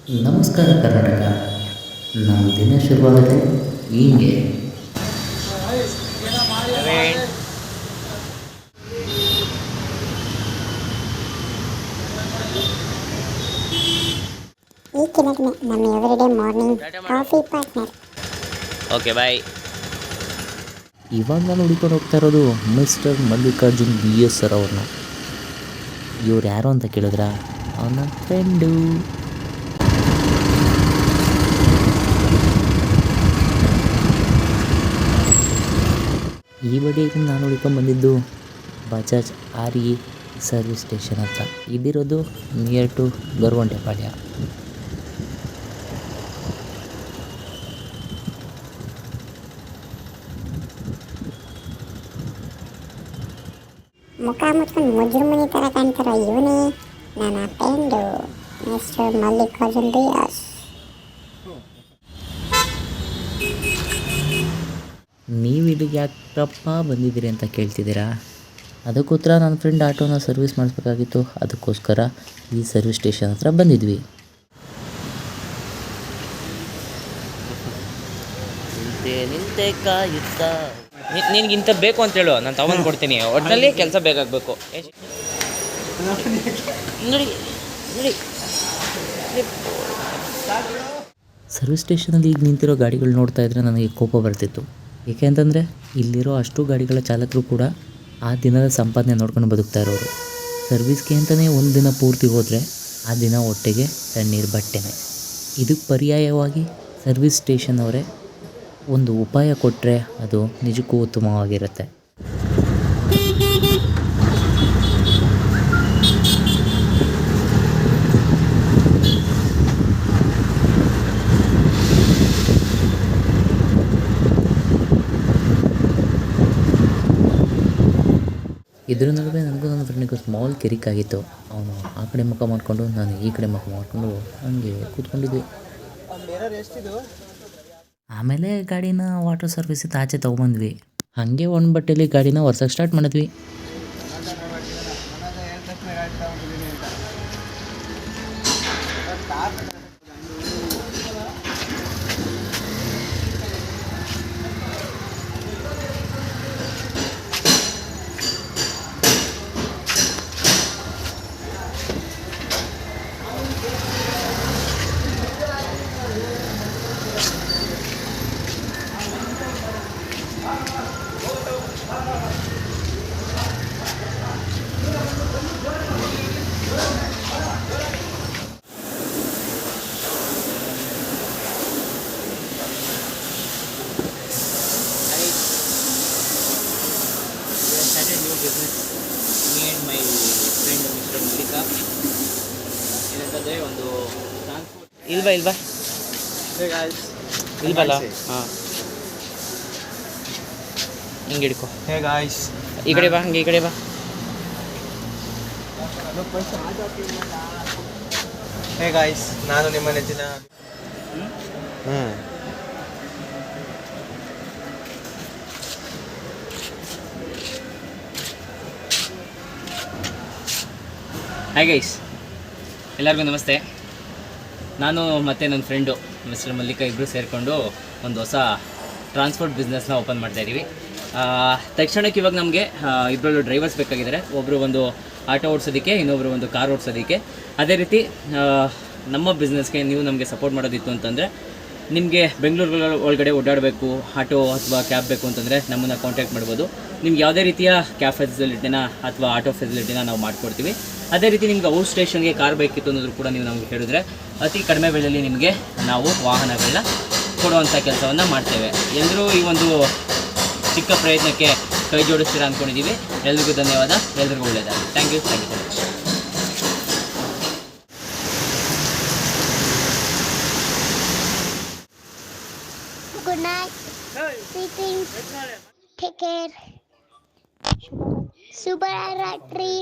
ನಮಸ್ಕಾರ ಕರ್ನಾಟಕ. ನಮ್ಮ ದಿನ ಶುರುವಾಗುತ್ತೆ ಹೀಗೆ. ಈ ಕಿನಕ್ನೆ ನಮ್ಮ everyday morning coffee partner. Okay bye. ಇವಾಗ ನಾನು ಹುಡ್ಕೊಂಡು ಹೋಗ್ತಾ ಇರೋದು ಮಿಸ್ಟರ್ ಮಲ್ಲಿಕಾರ್ಜುನ್ BS ಸರ್ ಅವ್ರನ್ನ. ಇವ್ರು ಯಾರು ಅಂತ ಕೇಳಿದ್ರ, ಅವನ ಫ್ರೆಂಡು. ಈ ಬದಿಯಲ್ಲಿ ನಾನು ಹುಡ್ಕೊಂಡು ಬಂದಿದ್ದು ಬಜಾಜ್ RE ಸರ್ವಿಸ್ ಸ್ಟೇಷನ್ ಹತ್ರ. ಇದಿರೋದು ನಿಯರ್ ಟು ಗೊರಗುಂಟೆಪಾಳ್ಯ. ಮುಖ ಮುಚ್ಕೊಂಡು ಮುಜ್ರುಮನಿ ಥರ ಕಾಣ್ತಾರೋ ಇವನೇ ನನ್ನ ಫ್ರೆಂಡು ಮಿಸ್ಟರ್ ಮಲ್ಲಿಕಾರ್ಜುನ್ BS. ನೀವು ಇಲ್ಲಿಗೆ ಯಾಕಪ್ಪ ಬಂದಿದ್ದೀರಿ ಅಂತ ಕೇಳ್ತಿದ್ದೀರಾ? ಅದಕ್ಕೋಸ್ಕರ ನನ್ನ ಫ್ರೆಂಡ್ ಆಟೋನ ಸರ್ವಿಸ್ ಮಾಡಿಸ್ಬೇಕಾಗಿತ್ತು. ಅದಕ್ಕೋಸ್ಕರ ಈ ಸರ್ವಿಸ್ ಸ್ಟೇಷನ್ ಹತ್ರ ಬಂದಿದ್ವಿ. ನಿಂತೆ ಕಾಯುತ್ತಾ ನಿನ್ಗಿಂತ ಬೇಕು ಅಂತ ಹೇಳು, ನಾನು ತಗೊಂಡು ಕೊಡ್ತೀನಿ. ಒಟ್ಟಿನಲ್ಲಿ ಕೆಲಸ ಬೇಕಾಗಬೇಕು. ನೋಡಿ ನೋಡಿ ಸರ್ವಿಸ್ ಸ್ಟೇಷನಲ್ಲಿ ಈಗ ನಿಂತಿರೋ ಗಾಡಿಗಳು ನೋಡ್ತಾ ಇದ್ದರೆ ನನಗೆ ಕೋಪ ಬರ್ತಿತ್ತು. ಏಕೆ ಅಂತಂದರೆ ಇಲ್ಲಿರೋ ಅಷ್ಟು ಗಾಡಿಗಳ ಚಾಲಕರು ಕೂಡ ಆ ದಿನದ ಸಂಪಾದನೆ ನೋಡ್ಕೊಂಡು ಬದುಕ್ತಾ ಇರೋರು. ಸರ್ವಿಸ್ಗೆ ಅಂತಲೇ ಒಂದು ದಿನ ಪೂರ್ತಿ ಹೋದರೆ ಆ ದಿನ ಹೊಟ್ಟೆಗೆ ತಣ್ಣೀರು ಬಟ್ಟೆನೆ. ಇದಕ್ಕೆ ಪರ್ಯಾಯವಾಗಿ ಸರ್ವಿಸ್ ಸ್ಟೇಷನ್ ಅವರೇ ಒಂದು ಉಪಾಯ ಕೊಟ್ಟರೆ ಅದು ನಿಜಕ್ಕೂ ಉತ್ತಮವಾಗಿರುತ್ತೆ. ಇದ್ರ ನಡುವೆ ನನಗೂ ನನ್ನ ಫ್ರೆಂಡಿಗೂ ಸ್ಮಾಲ್ ಕಿರಿಕಾಗಿತ್ತು. ಅವನು ಆ ಕಡೆ ಮುಖ ಮಾಡಿಕೊಂಡು ನಾನು ಈ ಕಡೆ ಮುಖ ಮಾಡಿಕೊಂಡು ಹಂಗೆ ಕೂತ್ಕೊಂಡಿದ್ವಿ. ಆಮೇಲೆ ಗಾಡಿನ ವಾಟರ್ ಸರ್ವಿಸಿಂದ ಆಚೆ ತೊಗೊಂಬಂದ್ವಿ. ಹಾಗೆ ಒಂದು ಬಟ್ಟೆಯಲ್ಲಿ ಗಾಡಿನ ಒರ್ಸೋಕ್ಕೆ ಸ್ಟಾರ್ಟ್ ಮಾಡಿದ್ವಿ. Me and my friend Mr. Malika ಏನಂತಂದರೆ ಒಂದು ಟ್ರಾನ್ಸ್ಪೋರ್ಟ್ ಇಲ್ವಾ ಇಲ್ವಲ್ಲ. ಹಾಂ, ಹಿಂಗೆ ಹಿಡ್ಕೊ. ಈ ಕಡೆ ಬಾ, ಹಂಗೆ ಈ ಕಡೆ ಬಾ. ನಾನು ನಿಮ್ಮ ನೆಚ್ಚಿನ ಹಾಯ್ ಗೈಸ್, ಎಲ್ಲರಿಗೂ ನಮಸ್ತೆ. ನಾನು ಮತ್ತು ನನ್ನ ಫ್ರೆಂಡು ಮಿಸ್ಟರ್ ಮಲ್ಲಿಕಾ ಇಬ್ಬರು ಸೇರಿಕೊಂಡು ಒಂದು ಹೊಸ ಟ್ರಾನ್ಸ್ಪೋರ್ಟ್ ಬಿಸ್ನೆಸ್ನ ಓಪನ್ ಮಾಡ್ತಾಯಿದ್ದೀವಿ. ತಕ್ಷಣಕ್ಕೆ ಇವಾಗ ನಮಗೆ ಇಬ್ಬರು ಡ್ರೈವರ್ಸ್ ಬೇಕಾಗಿದ್ದಾರೆ. ಒಬ್ಬರು ಒಂದು ಆಟೋ ಓಡಿಸೋದಕ್ಕೆ, ಇನ್ನೊಬ್ಬರು ಒಂದು ಕಾರ್ ಓಡಿಸೋದಕ್ಕೆ. ಅದೇ ರೀತಿ ನಮ್ಮ ಬಿಸ್ನೆಸ್ಗೆ ನೀವು ನಮಗೆ ಸಪೋರ್ಟ್ ಮಾಡೋದಿತ್ತು ಅಂತಂದರೆ, ನಿಮಗೆ ಬೆಂಗಳೂರು ಒಳಗಡೆ ಓಡಾಡಬೇಕು, ಆಟೋ ಅಥವಾ ಕ್ಯಾಬ್ ಬೇಕು ಅಂತಂದರೆ ನಮ್ಮನ್ನು ಕಾಂಟ್ಯಾಕ್ಟ್ ಮಾಡ್ಬೋದು. ನಿಮ್ಗೆ ಯಾವುದೇ ರೀತಿಯ ಕ್ಯಾಬ್ ಫೆಸಿಲಿಟಿನ ಅಥವಾ ಆಟೋ ಫೆಸಿಲಿಟಿನ ನಾವು ಮಾಡಿಕೊಡ್ತೀವಿ. ಅದೇ ರೀತಿ ನಿಮ್ಗೆ ಔಟ್ ಸ್ಟೇಷನ್ಗೆ ಕಾರ್ ಬೇಕಿತ್ತು ಅನ್ನೋದ್ರು ಕೂಡ ನೀವು ನಮಗೆ ಹೇಳಿದ್ರೆ ಅತಿ ಕಡಿಮೆ ಬೆಲೆಯಲ್ಲಿ ನಿಮಗೆ ನಾವು ವಾಹನಗಳನ್ನ ಕೊಡುವಂಥ ಕೆಲಸವನ್ನು ಮಾಡ್ತೇವೆ. ಎಲ್ಲರೂ ಈ ಒಂದು ಚಿಕ್ಕ ಪ್ರಯತ್ನಕ್ಕೆ ಕೈ ಜೋಡಿಸ್ತೀರಾ ಅಂದ್ಕೊಂಡಿದ್ದೀವಿ. ಎಲ್ರಿಗೂ ಧನ್ಯವಾದ, ಎಲ್ರಿಗೂ ಒಳ್ಳೆಯದಾಗಲಿ. Thank you so much. Good night. Sweet dreams. Take care. Subharatri.